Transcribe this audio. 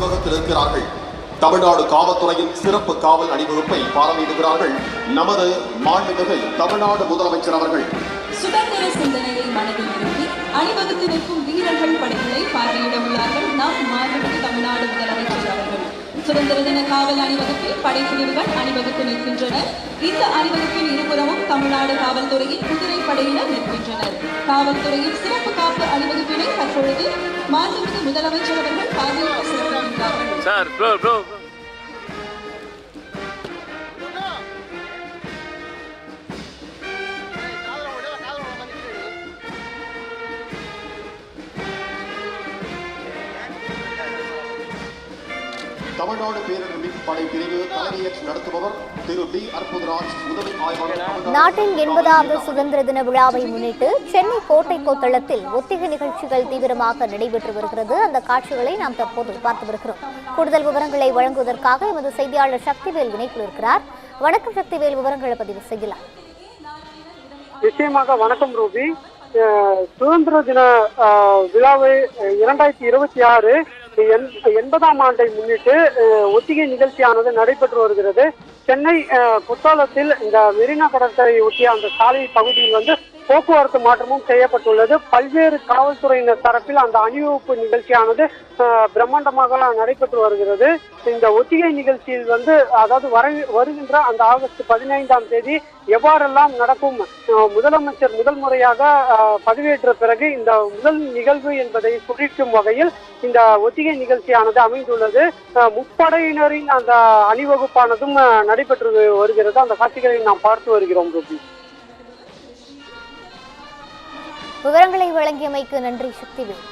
இருக்கிறார்கள். தமிழ்நாடு காவல்துறையின் சிறப்பு காவல் அணிவகுப்பை பார்வையிடுகிறார்கள் நமது மாண்புமிகு தமிழ்நாடு முதலமைச்சர் அவர்கள். சுதந்திர சிந்தனையை மனதில் நிறுத்தி அணிவகுத்து நிற்கும் வீரர்கள் படைகளை பார்வையிட உள்ளார்கள் நம் மாண்புமிகு தமிழ்நாடு முதலமைச்சர் அவர்கள். சுதந்திர தின காவல் அணிவகுப்பில் படைப்பிரிவுகள் அணிவகுத்து நிற்கின்றனர். இந்த அணிவகுப்பின் இருபுறமும் தமிழ்நாடு காவல்துறையின் குதிரை படையினர் நிற்கின்றனர். காவல்துறையின் சிறப்பு காப்பு அணிவகுப்பினை தற்பொழுது மாண்புமிகு முதலமைச்சர் அவர்கள் பார்வையிட்டு செல்கின்றார்கள். தமிழ்நாடு பேரிடர் மீட்பு படை பிரிவு தலைமையேற்று நடத்துபவர் திரு டி அற்புதராஜ், உதவி ஆய்வாளர். நாட்டின் 80வது சுதந்திர தின விழாவை முன்னிட்டு சென்னை கோட்டை கொத்தளத்தில் ஒத்திகை நிகழ்ச்சிகள் தீவிரமாக நடைபெற்று வருகிறது. அந்த காட்சிகளை நாம் தற்போது பார்த்து வருகிறோம். கூடுதல் விவரங்களை வழங்குவதற்காக எமது செய்தியாளர் சக்திவேல் இணைப்பில் இருக்கிறார். வணக்கம் சக்திவேல், விவரங்களை பதிவு செய்யலாம். நிச்சயமாக வணக்கம் ரூபி. சுதந்திர தின விழாவை 2026 80ஆம் ஆண்டை முன்னிட்டு ஒத்திகை நிகழ்ச்சியானது நடைபெற்று வருகிறது. சென்னை குத்தாலத்தில் இந்த மெரினா கடற்கரை ஒட்டிய அந்த சாலை பகுதியில் போக்குவரத்து மாற்றமும் செய்யப்பட்டுள்ளது. பல்வேறு காவல்துறையினர் தரப்பில் அந்த அணிவகுப்பு நிகழ்ச்சியானது பிரம்மாண்டமாக நடைபெற்று வருகிறது. இந்த ஒத்திகை நிகழ்ச்சியில் அதாவது வருகின்ற அந்த ஆகஸ்ட் 15ஆம் தேதி எவ்வாறெல்லாம் நடக்கும், முதலமைச்சர் முதல் முறையாக பதவியேற்ற பிறகு இந்த முதல் நிகழ்வு என்பதை குறிக்கும் வகையில் இந்த ஒத்திகை நிகழ்ச்சியானது அமைந்துள்ளது. முப்படையினரின் அந்த அணிவகுப்பானதும் நடைபெற்று வருகிறது. அந்த காட்சிகளை நாம் பார்த்து வருகிறோம் ரூபி. விவரங்களை வழங்கியமைக்கு நன்றி சக்திவேல்.